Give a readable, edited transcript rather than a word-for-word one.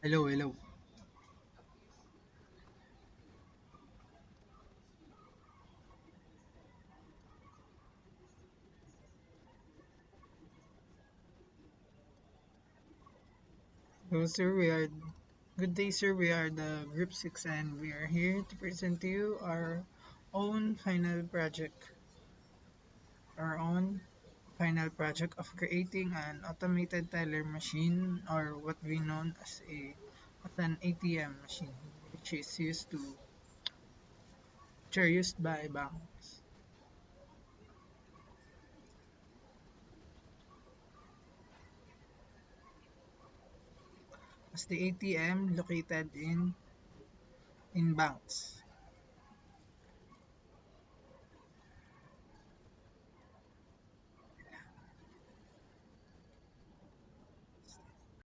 Hello, hello. Hello, sir. Good day, sir. We are the Group 6 and we are here to present to you own final project, our own final project of creating an automated teller machine or what we know as an ATM machine, which is used by banks. As the ATM located in banks.